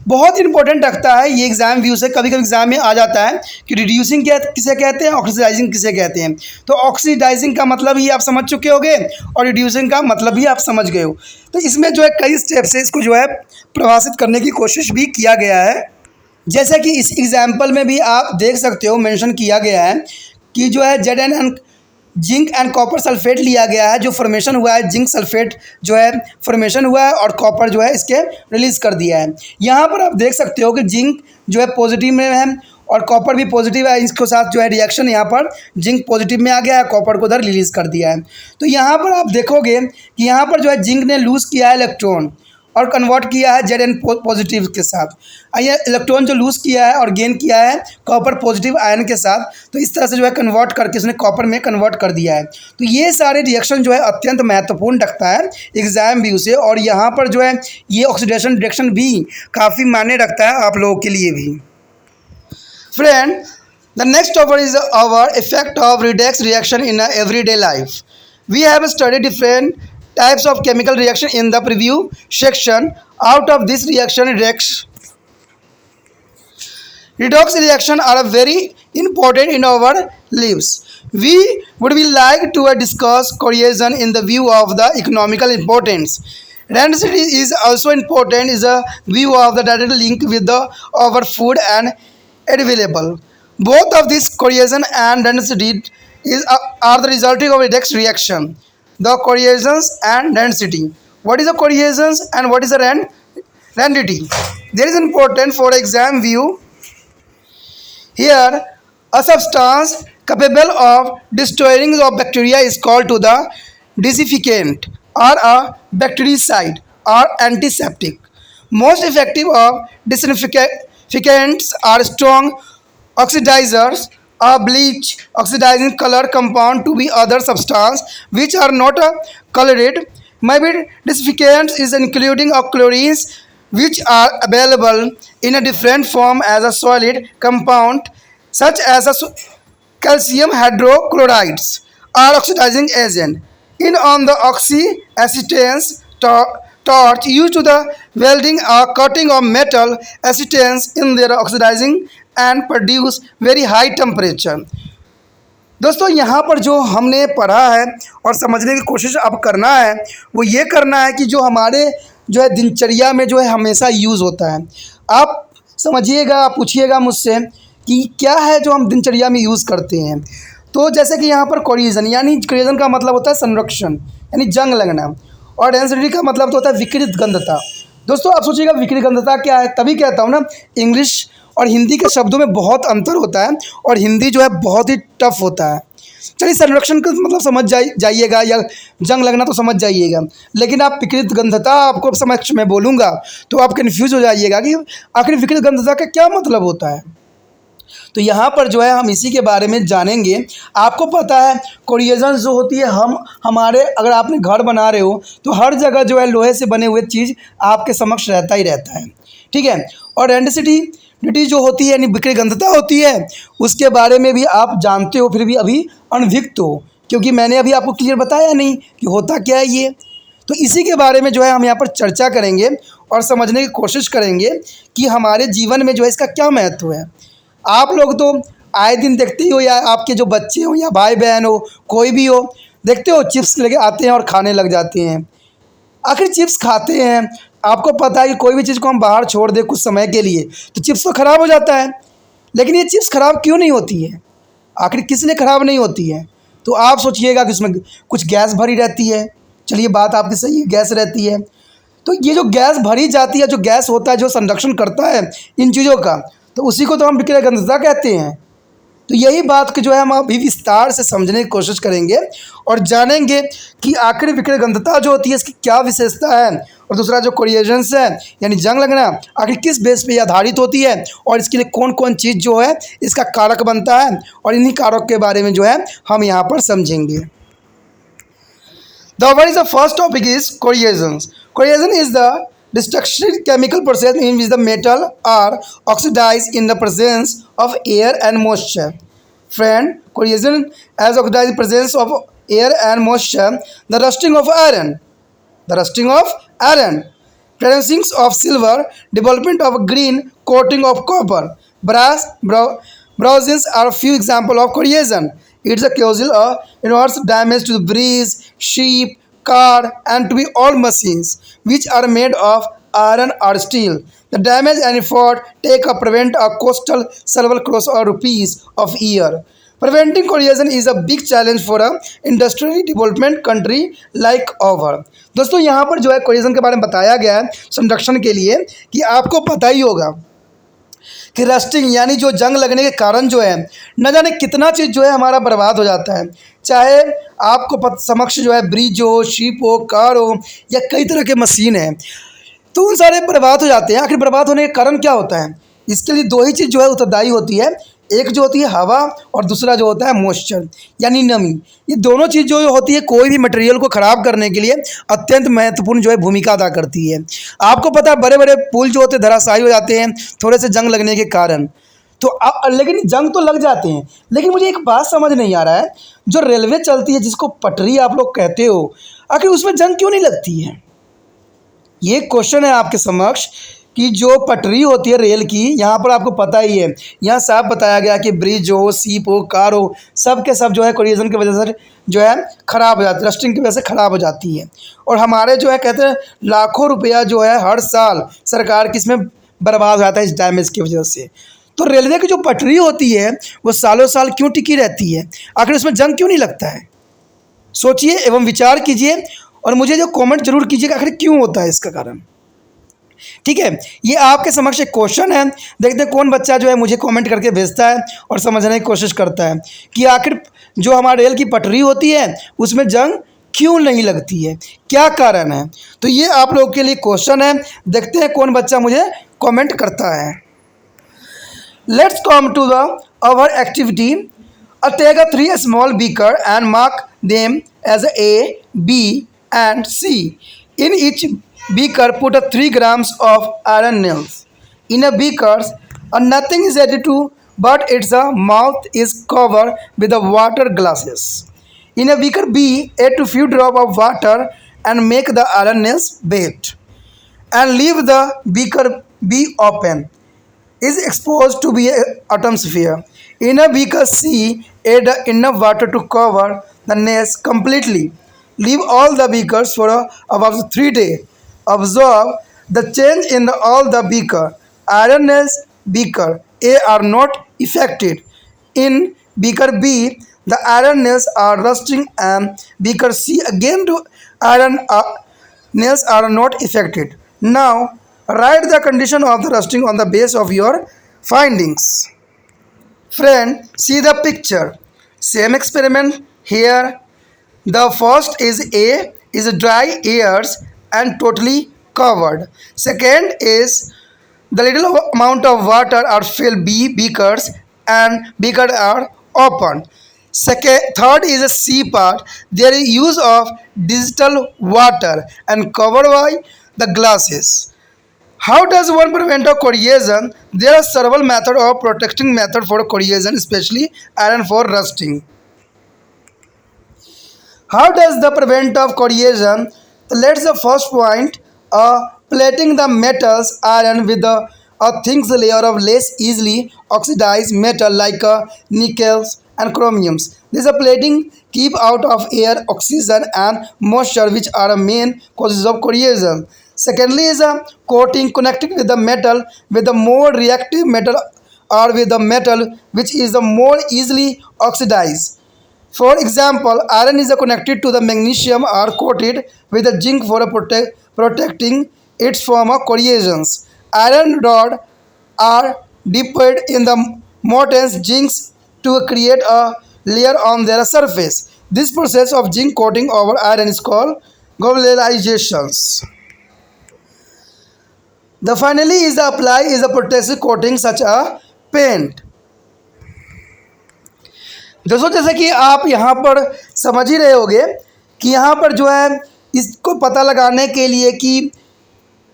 बहुत इंपॉर्टेंट रखता है ये एग्जाम व्यू से। कभी कभी एग्जाम में आ जाता है कि रिड्यूसिंग क्या किसे कहते हैं, ऑक्सीडाइजिंग किसे कहते हैं। तो ऑक्सीडाइजिंग का मतलब ही आप समझ चुके होंगे और रिड्यूसिंग का मतलब भी आप समझ गए हो। तो इसमें जो है कई स्टेप से इसको जो है परिभाषित करने की कोशिश भी किया गया है। जैसा कि इस एग्जाम्पल में भी आप देख सकते हो मेंशन किया गया है कि जो है Zn zinc and copper sulphate लिया गया है। जो फॉर्मेशन हुआ है जिंक सल्फेट जो है फॉर्मेशन हुआ है और कॉपर जो है इसके रिलीज़ कर दिया है। यहाँ पर आप देख सकते हो कि जिंक जो है पॉजिटिव में है और कॉपर भी पॉजिटिव है। इसके साथ जो है रिएक्शन यहाँ पर जिंक पॉजिटिव में आ गया है, कॉपर को उधर रिलीज़ कर दिया है। तो यहाँ पर आप देखोगे कि यहाँ पर जो है जिंक ने लूज़ किया है इलेक्ट्रॉन और कन्वर्ट किया है Zn पॉजिटिव के साथ। ये इलेक्ट्रॉन जो लूज़ किया है और गेन किया है कॉपर पॉजिटिव आयन के साथ। तो इस तरह से जो है कन्वर्ट करके उसने कॉपर में कन्वर्ट कर दिया है। तो ये सारे रिएक्शन जो है अत्यंत महत्वपूर्ण रखता है एग्जाम व्यू से और यहाँ पर जो है ये ऑक्सीडेशन रिएक्शन भी काफ़ी मायने रखता है आप लोगों के लिए भी। Friend, the next topic is our effect of redox reaction in everyday life. We have studied different types of chemical reaction in the preview section. Out of this reaction, redox reaction are very important in our lives. We would be like to discuss cohesion in the view of the economical importance. Density is also important is a view of the direct link with the our food and available. Both of this cohesion and density are the result of a redox reaction. The cohesions and density. What is the cohesions and what is the density? There is important for exam view. Here, a substance capable of destroying the bacteria is called to the desinfectant or a bactericide or antiseptic. Most effective of disinfectants are strong oxidizers, a bleach, oxidizing color compound to be other substance which are not colored. Maybe disinfectants is including of chlorines which are available in a different form as a solid compound such as a calcium hydrochlorides are oxidizing agent. In on the oxyacetylene torch used to the welding or cutting of metal acetanes in their oxidizing and produce very high temperature. दोस्तों यहाँ पर जो हमने पढ़ा है और समझने की कोशिश अब करना है वो ये करना है कि जो हमारे जो है दिनचर्या में जो है हमेशा यूज़ होता है। आप समझिएगा, आप पूछिएगा मुझसे कि क्या है जो हम दिनचर्या में यूज़ करते हैं। तो जैसे कि यहाँ पर कोरिजन यानी कोरिजन का मतलब होता है संरक्षण यानी जंग लगना और डेंसिटी का मतलब तो होता है विकृत गंधता। दोस्तों आप सोचिएगा विकृत गंधता क्या है, तभी कहता हूँ ना इंग्लिश और हिंदी के शब्दों में बहुत अंतर होता है और हिंदी जो है बहुत ही टफ होता है। चलिए संरक्षण का मतलब समझ जाइएगा या जंग लगना तो समझ जाइएगा, लेकिन आप विकृत गंधता आपको समक्ष में बोलूँगा तो आप कन्फ्यूज हो जाइएगा कि आखिर विकृत गंधता का क्या मतलब होता है। तो यहाँ पर जो है हम इसी के बारे में जानेंगे। आपको पता है कोरिएशन जो होती है, हमारे अगर आपने घर बना रहे हो तो हर जगह जो है लोहे से बने हुए चीज़ आपके समक्ष रहता ही रहता है, ठीक है। और रेंडिसिटी जो होती है यानी विकृगंधता होती है, उसके बारे में भी आप जानते हो, फिर भी अभी अनभिज्ञ हो, क्योंकि मैंने अभी आपको क्लियर बताया नहीं कि होता क्या है ये। तो इसी के बारे में जो है हम यहाँ पर चर्चा करेंगे और समझने की कोशिश करेंगे कि हमारे जीवन में जो है इसका क्या महत्व है। आप लोग तो आए दिन देखते ही हो, या आपके जो बच्चे हो या भाई बहन हो, कोई भी हो, देखते हो चिप्स लेके आते हैं और खाने लग जाते हैं। आखिर चिप्स खाते हैं, आपको पता है कि कोई भी चीज़ को हम बाहर छोड़ दें कुछ समय के लिए तो चिप्स तो ख़राब हो जाता है, लेकिन ये चिप्स ख़राब क्यों नहीं होती है? आखिर किस लिए ख़राब नहीं होती है? तो आप सोचिएगा कि उसमें कुछ गैस भरी रहती है। चलिए, बात आपकी सही है, गैस रहती है। तो ये जो गैस भरी जाती है, जो गैस होता है जो संरक्षण करता है इन चीज़ों का, तो उसी को तो हम विकृगंधता कहते हैं। तो यही बात की जो है हम अभी विस्तार से समझने की कोशिश करेंगे और जानेंगे कि आखिर विकृगंधता जो होती है इसकी क्या विशेषता है, और दूसरा जो कोरिएशंस है यानी जंग लगना, आखिर किस बेस पे आधारित होती है और इसके लिए कौन कौन चीज़ जो है इसका कारक बनता है, और इन्हीं कारक के बारे में जो है हम यहाँ पर समझेंगे। The what is the first topic is corrosions. Corrosion is the destructive chemical process in which the metal are oxidized in the presence of air and moisture. Friend, corrosion as oxidized presence of air and moisture, the rusting of iron, producing of silver, development of green coating of copper, brass, bronzes are few examples of corrosion. It's a causal enormous damage to the bridge, ship, car, and to be all machines which are made of iron or steel. The damage and effort take a prevent a costal several crores or rupees of year. Preventing corrosion is a big challenge for a industrially development country like our. दोस्तों, यहाँ पर जो है corrosion के बारे में बताया गया है संरक्षण के लिए कि आपको पता ही होगा कि रस्टिंग यानी जो जंग लगने के कारण जो है न जाने कितना चीज़ जो है हमारा बर्बाद हो जाता है। चाहे आपको समक्ष जो है ब्रिज हो, शिप हो, कार हो, या कई तरह के मशीन है, तो उन सारे बर्बाद हो जाते हैं। आखिर बर्बाद होने का कारण क्या होता है? इसके लिए दो ही चीज़ जो है उत्तरदायी होती है, एक जो होती है हवा और दूसरा जो होता है मॉइस्चर यानी नमी। ये दोनों चीज़ जो होती है कोई भी मटेरियल को ख़राब करने के लिए अत्यंत महत्वपूर्ण जो है भूमिका अदा करती है। आपको पता है बड़े बड़े पुल जो होते हैं धराशायी हो जाते हैं थोड़े से जंग लगने के कारण। तो लेकिन जंग तो लग जाते हैं, लेकिन मुझे एक बात समझ नहीं आ रहा है, जो रेलवे चलती है जिसको पटरी आप लोग कहते हो, आखिर उसमें जंग क्यों नहीं लगती है? ये क्वेश्चन है आपके समक्ष कि जो पटरी होती है रेल की, यहाँ पर आपको पता ही है, यहाँ साफ बताया गया कि ब्रिज हो, शिप हो, कार हो, सब के सब जो है कोरिएशन की वजह से जो है ख़राब हो जाती है, रस्टिंग की वजह से ख़राब हो जाती है। और हमारे जो है कहते हैं लाखों रुपया जो है हर साल सरकार की इसमें बर्बाद हो जाता है इस डैमेज की वजह से। तो रेलवे की जो पटरी होती है वो सालों साल क्यों टिकी रहती है? आखिर उसमें जंग क्यों नहीं लगता है? सोचिए एवं विचार कीजिए और मुझे जो कमेंट जरूर कीजिएगा आखिर क्यों होता है इसका कारण। ठीक है, ये आपके समक्ष एक क्वेश्चन है, देखते हैं कौन बच्चा जो है मुझे कमेंट करके भेजता है और समझने की कोशिश करता है कि आखिर जो हमारे रेल की पटरी होती है उसमें जंग क्यों नहीं लगती है, क्या कारण है। तो ये आप लोगों के लिए क्वेश्चन है, देखते हैं कौन बच्चा मुझे कमेंट करता है। Let's come to the our activity. Take a 3 small beaker and mark them as A, B and C. In each beaker put a 3 grams of iron nails. In a beaker nothing is added to but its mouth is covered with the water glasses. In a beaker B add a few drops of water and make the iron nails wet and leave the beaker B open. Is exposed to be an atmosphere. In a beaker C, add enough water to cover the nails completely. Leave all the beakers for about 3 days. Observe the change in all the beaker. Iron nails beaker A are not affected. In beaker B, the iron nails are rusting, and beaker C again to iron nails are not affected. Now write the condition of the rusting on the base of your findings. Friend, see the picture. Same experiment here. The first is A is dry ears and totally covered. Second is the little amount of water are filled B beakers and beaker are opened. Third is a C part. There is use of digital water and covered by the glasses. How does one prevent a corrosion? There are several methods of protecting method for corrosion, especially iron for rusting. How does the prevent of corrosion? Let's the first point. Plating the metals iron with a thin layer of less easily oxidized metal like nickels and chromiums. This plating keep out of air, oxygen and moisture, which are the main causes of corrosion. Secondly is a coating connected with the metal with the more reactive metal or with the metal which is the more easily oxidized. For example, iron is connected to the magnesium or coated with a zinc for protecting it from corrosions. Iron rod are dipped in the molten zincs to create a layer on their surface. This process of zinc coating over iron is called galvanization. The finally is the apply is a protective coating such a paint. दोस्तों जैसे कि आप यहाँ पर समझ ही रहे होंगे कि यहाँ पर जो है इसको पता लगाने के लिए कि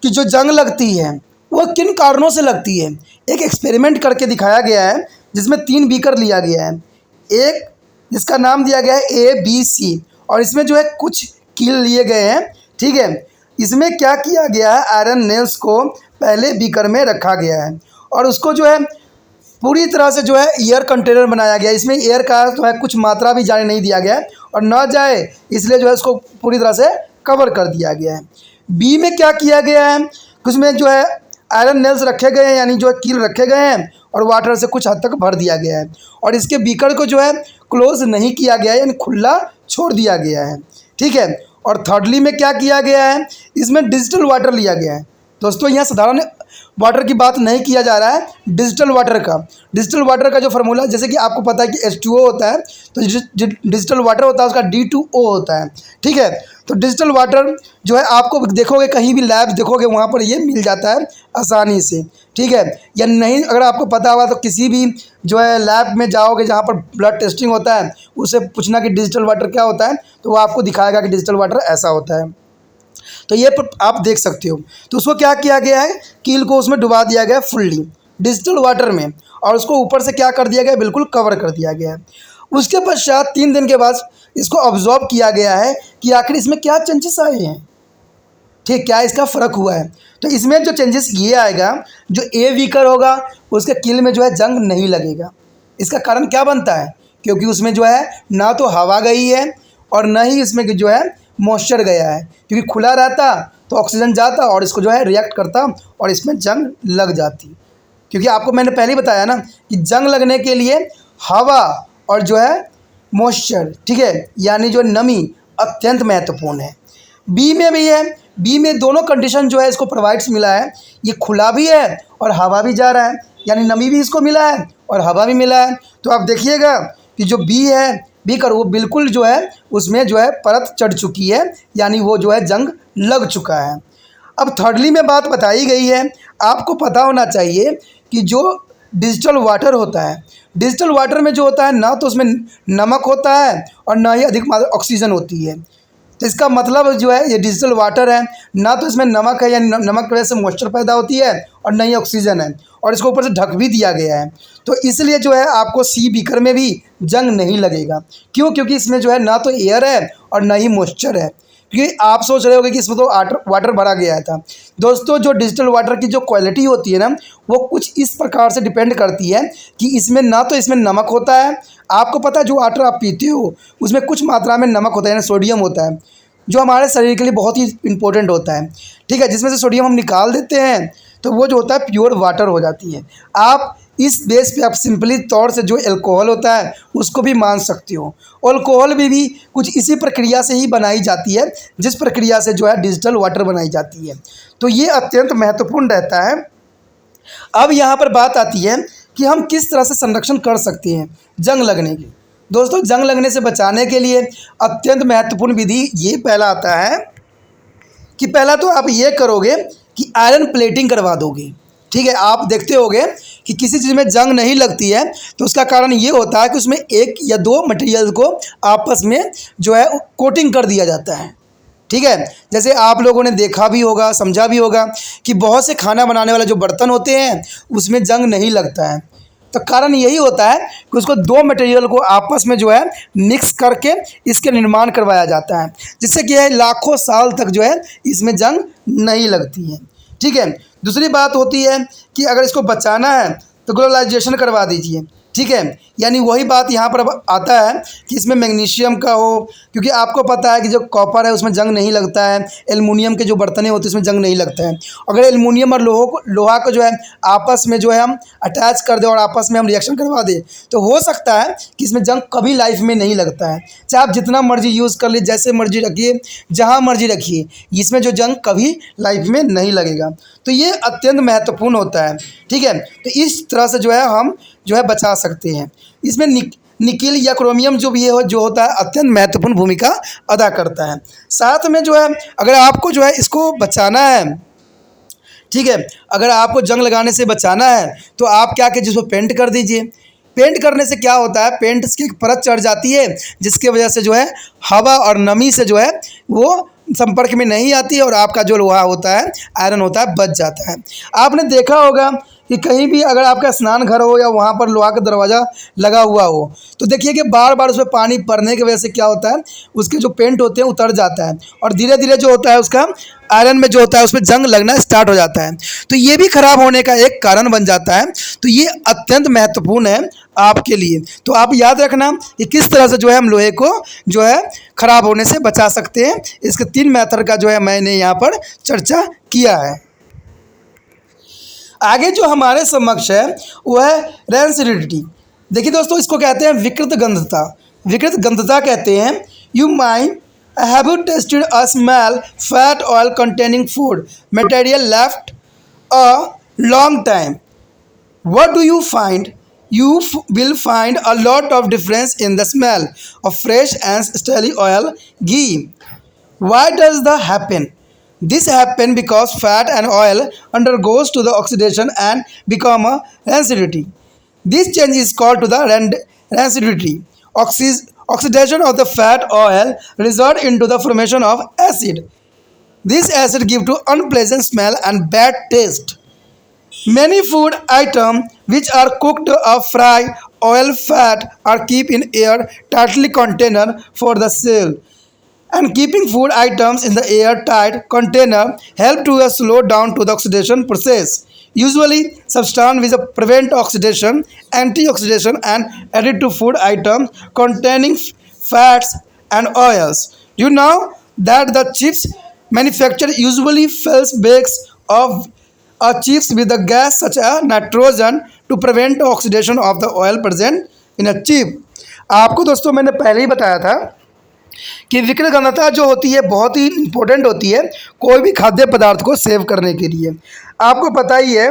जो जंग लगती है वो किन कारणों से लगती है, एक एक्सपेरिमेंट करके दिखाया गया है जिसमें 3 बीकर लिया गया है। एक जिसका नाम दिया गया है ABC और इसमें जो है कुछ कील लिए गए हैं। ठीक है, इसमें क्या किया गया है, आयरन नेल्स को पहले बीकर में रखा गया है और उसको जो है पूरी तरह से जो है एयर कंटेनर बनाया गया है। इसमें एयर का जो है कुछ मात्रा भी जाने नहीं दिया गया है और ना जाए इसलिए जो है इसको पूरी तरह से कवर कर दिया गया है। बी में क्या किया गया है, उसमें जो है आयरन नेल्स रखे गए हैं यानी जो है कील रखे गए हैं और वाटर से कुछ हद तक भर दिया गया है और इसके बीकर को जो है क्लोज नहीं किया गया है यानी खुला छोड़ दिया गया है। ठीक है, और थर्डली में क्या किया गया है, इसमें डिजिटल वाटर लिया गया है। दोस्तों यहाँ साधारण वाटर की बात नहीं किया जा रहा है, डिजिटल वाटर का। डिजिटल वाटर का जो फार्मूला जैसे कि आपको पता है कि H2O होता है तो डिजिटल वाटर होता है उसका D2O होता है। ठीक है, तो डिजिटल वाटर जो है आपको देखोगे कहीं भी लैब देखोगे वहाँ पर ये मिल जाता है आसानी से। ठीक है, या नहीं अगर आपको पता हुआ तो किसी भी जो है लैब में जाओगे जहाँ पर ब्लड टेस्टिंग होता है उससे पूछना कि डिजिटल वाटर क्या होता है तो वो आपको दिखाएगा कि डिजिटल वाटर ऐसा होता है। तो ये आप देख सकते हो। तो उसको क्या किया गया है, कील को उसमें डुबा दिया गया फुल्ली डिजिटल वाटर में और उसको ऊपर से क्या कर दिया गया, बिल्कुल कवर कर दिया गया है। उसके पश्चात 3 दिन के बाद इसको ऑब्जर्व किया गया है कि आखिर इसमें क्या चेंजेस आए हैं। ठीक, क्या इसका फ़र्क हुआ है। तो इसमें जो चेंजेस ये आएगा, जो ए वीकर होगा उसके कील में जो है जंग नहीं लगेगा। इसका कारण क्या बनता है, क्योंकि उसमें जो है ना तो हवा गई है और ना ही इसमें जो है मॉइस्चर गया है, क्योंकि खुला रहता तो ऑक्सीजन जाता और इसको जो है रिएक्ट करता और इसमें जंग लग जाती। क्योंकि आपको मैंने पहले ही बताया ना कि जंग लगने के लिए हवा और जो है मॉइस्चर, ठीक है, यानी जो नमी अत्यंत महत्वपूर्ण है। बी में भी है, बी में दोनों कंडीशन जो है इसको प्रोवाइड्स मिला है, ये खुला भी है और हवा भी जा रहा है, यानी नमी भी इसको मिला है और हवा भी मिला है। तो आप देखिएगा कि जो बी है बीकर वो बिल्कुल जो है उसमें जो है परत चढ़ चुकी है, यानी वो जो है जंग लग चुका है। अब थर्डली में बात बताई गई है, आपको पता होना चाहिए कि जो डिजिटल वाटर होता है, डिजिटल वाटर में जो होता है ना तो उसमें नमक होता है और ना ही अधिक मात्रा ऑक्सीजन होती है। तो इसका मतलब जो है ये डिजिटल वाटर है, ना तो इसमें नमक है, यानी नमक की वजह से मॉइस्चर पैदा होती है और ना ही ऑक्सीजन है और इसको ऊपर से ढक भी दिया गया है। तो इसलिए जो है आपको सी बीकर में भी जंग नहीं लगेगा। क्यों? क्योंकि इसमें जो है ना तो एयर है और ना ही मॉइस्चर है। क्योंकि आप सोच रहे होंगे कि इसमें तो वाटर भरा गया था। दोस्तों जो डिजिटल वाटर की जो क्वालिटी होती है ना वो कुछ इस प्रकार से डिपेंड करती है कि इसमें ना तो इसमें नमक होता है, आपको पता है जो वाटर आप पीते हो उसमें कुछ मात्रा में नमक होता है यानी सोडियम होता है, जो हमारे शरीर के लिए बहुत ही इंपॉर्टेंट होता है। ठीक है, जिसमें से सोडियम हम निकाल देते हैं तो वो जो होता है प्योर वाटर हो जाती है। आप इस बेस पे आप सिंपली तौर से जो अल्कोहल होता है उसको भी मान सकते हो। अल्कोहल भी कुछ इसी प्रक्रिया से ही बनाई जाती है जिस प्रक्रिया से जो है डिजिटल वाटर बनाई जाती है। तो ये अत्यंत महत्वपूर्ण रहता है। अब यहाँ पर बात आती है कि हम किस तरह से संरक्षण कर सकते हैं जंग लगने की। दोस्तों जंग लगने से बचाने के लिए अत्यंत महत्वपूर्ण विधि ये पहला आता है कि पहला तो आप ये करोगे कि आयरन प्लेटिंग करवा दोगे। ठीक है, आप देखते होगे कि किसी चीज़ में जंग नहीं लगती है, तो उसका कारण ये होता है कि उसमें एक या दो मटेरियल को आपस में जो है कोटिंग कर दिया जाता है। ठीक है, जैसे आप लोगों ने देखा भी होगा, समझा भी होगा कि बहुत से खाना बनाने वाले जो बर्तन होते हैं उसमें जंग नहीं लगता है। तो कारण यही होता है कि उसको दो मटेरियल को आपस में जो है मिक्स करके इसके निर्माण करवाया जाता है, जिससे कि है लाखों साल तक जो है इसमें जंग नहीं लगती है। ठीक है, दूसरी बात होती है कि अगर इसको बचाना है तो ग्लोबलाइजेशन करवा दीजिए। ठीक है, यानी वही बात यहाँ पर अब आता है कि इसमें मैग्नीशियम का हो, क्योंकि आपको पता है कि जो कॉपर है उसमें जंग नहीं लगता है, एल्युमिनियम के जो बर्तनें होते हैं उसमें जंग नहीं लगता है। अगर एल्युमिनियम और लोहा को जो है आपस में जो है हम अटैच कर दें और आपस में हम रिएक्शन करवा दें, तो हो सकता है कि इसमें जंग कभी लाइफ में नहीं लगता है। चाहे आप जितना मर्जी यूज़ कर लीजिए, जैसे मर्जी रखिए, जहाँ मर्जी रखिए, इसमें जो जंग कभी लाइफ में नहीं लगेगा। तो ये अत्यंत महत्वपूर्ण होता है। ठीक है, तो इस तरह से जो है हम जो है बचा सकते हैं। इसमें निकिल या क्रोमियम जो भी जो होता है अत्यंत महत्वपूर्ण भूमिका अदा करता है। साथ में जो है अगर आपको जो है इसको बचाना है, ठीक है, अगर आपको जंग लगाने से बचाना है तो आप क्या कीजिए, इसको पेंट कर दीजिए। पेंट करने से क्या होता है, पेंट की एक परत चढ़ जाती है, जिसके वजह से जो है हवा और नमी से जो है वो संपर्क में नहीं आती है और आपका जो लोहा होता है, आयरन होता है, बच जाता है। आपने देखा होगा कि कहीं भी अगर आपका स्नान घर हो या वहाँ पर लोहा का दरवाज़ा लगा हुआ हो, तो देखिए कि बार बार उसमें पानी पड़ने की वजह से क्या होता है, उसके जो पेंट होते हैं उतर जाता है और धीरे धीरे जो होता है उसका आयरन में जो होता है उसमें जंग लगना स्टार्ट हो जाता है। तो ये भी खराब होने का एक कारण बन जाता है। तो ये अत्यंत महत्वपूर्ण है आपके लिए। तो आप याद रखना कि किस तरह से जो है हम लोहे को जो है खराब होने से बचा सकते हैं। इसके 3 मेथड का जो है मैंने यहाँ पर चर्चा किया है। आगे जो हमारे समक्ष है वो है रेंसिडिटी। देखिए दोस्तों, इसको कहते हैं विकृत गंधता। विकृत गंधता कहते हैं you might have you tested a smell fat oil containing food material left a long time, what do you find? You will find a lot of difference in the smell of fresh and stale oil, ghee. Why does that happen? This happen because fat and oil undergoes to the oxidation and become a rancidity. This change is called to the rancidity. Oxidation of the fat oil result into the formation of acid. This acid give to unpleasant smell and bad taste. Many food items which are cooked or fried, oil, fat are kept in air tightly container for the sale. And keeping food items in the airtight container help to slow down to the oxidation process. Usually, substance which prevent oxidation, antioxidant and added to food items containing fats and oils. You know that the chips manufacturer usually fills bags of chips with the gas such as nitrogen to prevent oxidation of the oil present in a chip. आपको दोस्तों मैंने पहले ही बताया था कि विकृत गंधता जो होती है बहुत ही इम्पोर्टेंट होती है कोई भी खाद्य पदार्थ को सेव करने के लिए। आपको पता ही है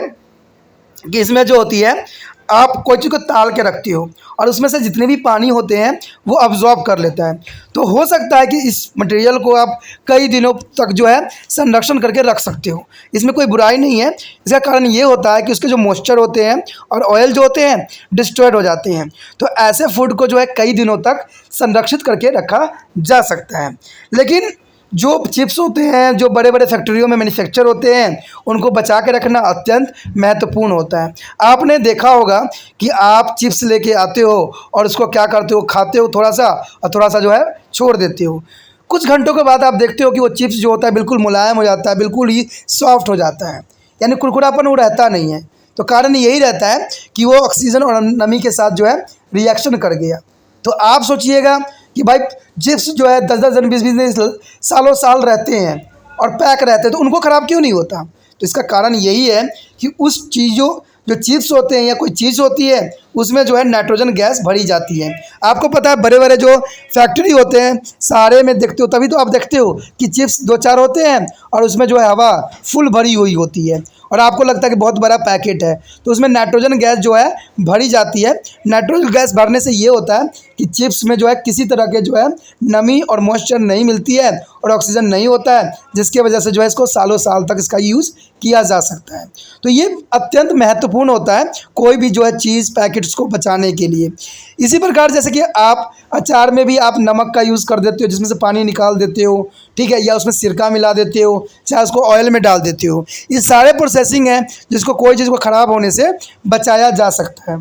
कि इसमें जो होती है आप कोई चीज़ को ताल के रखते हो और उसमें से जितने भी पानी होते हैं वो अब्जॉर्ब कर लेता है। तो हो सकता है कि इस मटेरियल को आप कई दिनों तक जो है संरक्षण करके रख सकते हो, इसमें कोई बुराई नहीं है। इसका कारण ये होता है कि उसके जो मॉइस्चर होते हैं और ऑयल जो होते हैं डिस्ट्रॉयड हो जाते हैं। तो ऐसे फूड को जो है कई दिनों तक संरक्षित करके रखा जा सकता है। लेकिन जो चिप्स होते हैं जो बड़े बड़े फैक्ट्रियों में मैन्युफैक्चर होते हैं उनको बचा के रखना अत्यंत महत्वपूर्ण होता है। आपने देखा होगा कि आप चिप्स लेके आते हो और उसको क्या करते हो, खाते हो थोड़ा सा और थोड़ा सा जो है छोड़ देते हो। कुछ घंटों के बाद आप देखते हो कि वो चिप्स जो होता है बिल्कुल मुलायम हो जाता है, बिल्कुल ही सॉफ्ट हो जाता है, यानी कुरकुरापन वो रहता नहीं है। तो कारण यही रहता है कि वो ऑक्सीजन और नमी के साथ जो है रिएक्शन कर गया। तो आप सोचिएगा कि भाई चिप्स जो है 10-10 दिन 20-20 दिन सालों साल रहते हैं और पैक रहते हैं, तो उनको ख़राब क्यों नहीं होता? तो इसका कारण यही है कि उस चीज़ों जो चिप्स होते हैं या कोई चीज़ होती है उसमें जो है नाइट्रोजन गैस भरी जाती है। आपको पता है बड़े बड़े जो फैक्ट्री होते हैं सारे में देखते हो, तभी तो आप देखते हो कि चिप्स 2-4 होते हैं और उसमें जो है हवा फुल भरी हुई होती है और आपको लगता है कि बहुत बड़ा पैकेट है, तो उसमें नाइट्रोजन गैस जो है भरी जाती है। नाइट्रोजन गैस भरने से ये होता है कि चिप्स में जो है किसी तरह के जो है नमी और मॉइस्चर नहीं मिलती है और ऑक्सीजन नहीं होता है, जिसकी वजह से जो है इसको सालों साल तक इसका यूज़ किया जा सकता है। तो ये अत्यंत महत्वपूर्ण होता है कोई भी जो है चीज़ पैकेट्स को बचाने के लिए। इसी प्रकार जैसे कि आप अचार में भी आप नमक का यूज़ कर देते हो, जिसमें से पानी निकाल देते हो, ठीक है, या उसमें सिरका मिला देते हो, चाहे उसको ऑयल में डाल देते हो। ये सारे प्रोसेसिंग है जिसको कोई चीज़ को ख़राब होने से बचाया जा सकता है।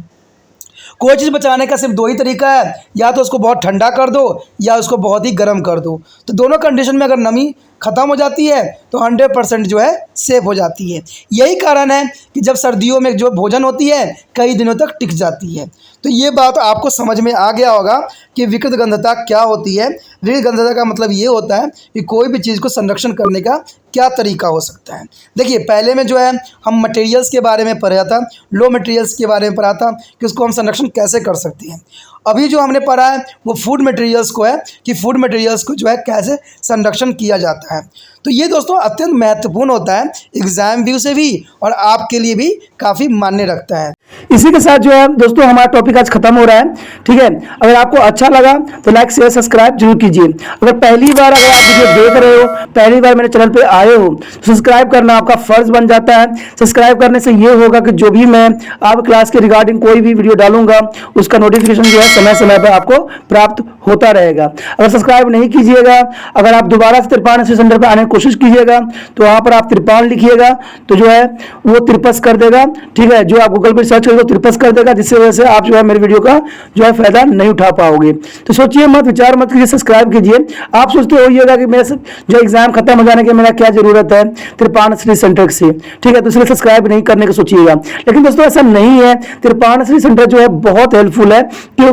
कोई चीज़ बचाने का सिर्फ 2 ही तरीका है, या तो उसको बहुत ठंडा कर दो या उसको बहुत ही गर्म कर दो। तो दोनों कंडीशन में अगर नमी ख़त्म हो जाती है तो 100% जो है सेफ हो जाती है। यही कारण है कि जब सर्दियों में जो भोजन होती है कई दिनों तक टिक जाती है। तो ये बात आपको समझ में आ गया होगा कि विकृत गंधता क्या होती है। विकृत गंधता का मतलब ये होता है कि कोई भी चीज़ को संरक्षण करने का क्या तरीका हो सकता है। देखिए, पहले में जो है हम मटेरियल्स के बारे में पढ़ा था, लो मटेरियल्स के बारे में पढ़ा था कि उसको हम संरक्षण कैसे कर सकते हैं। अभी जो हमने पढ़ा है वो फूड मटेरियल्स को है कि फूड मटेरियल्स को जो है कैसे संरक्षण किया जाता है। तो ये दोस्तों अत्यंत महत्वपूर्ण होता है एग्जाम व्यू से भी और आपके लिए भी काफ़ी मायने रखता है। इसी के साथ जो है दोस्तों हमारा टॉपिक आज खत्म हो रहा है, ठीक है। अगर आपको अच्छा लगा तो लाइक शेयर सब्सक्राइब जरूर कीजिए। अगर पहली बार अगर आप वीडियो देख रहे हो, पहली बार मेरे चैनल पे आए हो, तो सब्सक्राइब करना आपका फर्ज बन जाता है। सब्सक्राइब करने से ये होगा कि जो भी मैं आप क्लास के रिगार्डिंग कोई भी वीडियो डालूंगा उसका नोटिफिकेशन जो है समय समय पर आपको प्राप्त होता रहेगा। अगर सब्सक्राइब नहीं कीजिएगा, अगर आप दोबारा से त्रिपाण सेंटर पर आने की कोशिश कीजिएगा तो वहाँ पर आप त्रिपाण लिखिएगा तो जो है वो त्रिपस कर देगा, ठीक है। जो आप गूगल पर सर्च करेंगे तो त्रिपस कर देगा, जिससे वजह से आप जो है मेरे वीडियो का जो है फायदा नहीं उठा पाओगे। तो सोचिए मत, विचार मत कीजिए, सब्सक्राइब कीजिए। आप सोचते होइएगा कि मेरे जो एग्जाम खत्म हो जाने के मेरा क्या जरूरत है त्रिपाण स्टडी सेंटर से, ठीक है, तो इसलिए सब्सक्राइब नहीं करने का सोचिएगा। लेकिन दोस्तों ऐसा नहीं है, त्रिपाण स्टडी सेंटर जो है बहुत हेल्पफुल है।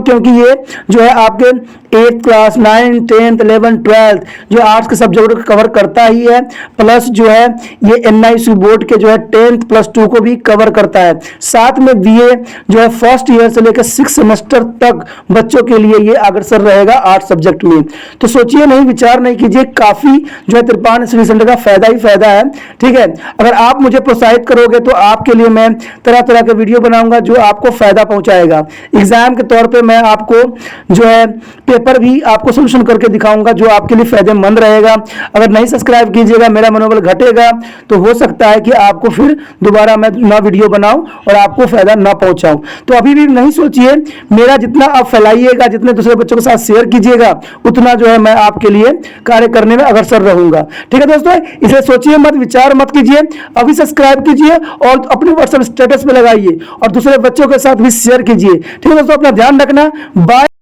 क्योंकि ये जो है आपके 8th class 9th 10th 11th 12th जो आर्ट्स के सब्जेक्ट को कवर करता ही है, प्लस जो है ये NIC बोर्ड के जो है 10th प्लस 2 को भी कवर करता है। साथ में BA जो है फर्स्ट ईयर से लेकर 6 सेमेस्टर तक बच्चों के लिए ये अग्रसर रहेगा आर्ट्स सब्जेक्ट में। तो सोचिए नहीं, विचार नहीं कीजिए, काफी जो है त्रिपाण स्टडी सेंटर का फायदा ही फायदा है, ठीक है। अगर आप मुझे प्रोत्साहित करोगे तो आपके लिए मैं तरह तरह के वीडियो बनाऊंगा जो आपको फायदा पहुंचाएगा। एग्जाम के तौर पे मैं आपको जो है पेपर भी आपको सोल्यूशन करके दिखाऊंगा जो आपके लिए फायदेमंद रहेगा। अगर नहीं सब्सक्राइब कीजिएगा, मेरा मनोबल घटेगा, तो हो सकता है कि आपको फिर दोबारा मैं ना वीडियो बनाऊं और आपको फायदा ना पहुंचाऊं। तो अभी भी नहीं सोचिए, मेरा जितना आप फैलाइएगा, जितने दूसरे बच्चों के साथ शेयर कीजिएगा, उतना जो है मैं आपके लिए कार्य करने में अग्रसर रहूंगा, ठीक है दोस्तों। इसे सोचिए मत, विचार मत कीजिए, अभी सब्सक्राइब कीजिए और अपने व्हाट्सएप स्टेटस पे लगाइए और दूसरे बच्चों के साथ भी शेयर कीजिए, ठीक है दोस्तों। अपना ध्यान रखना, बाय।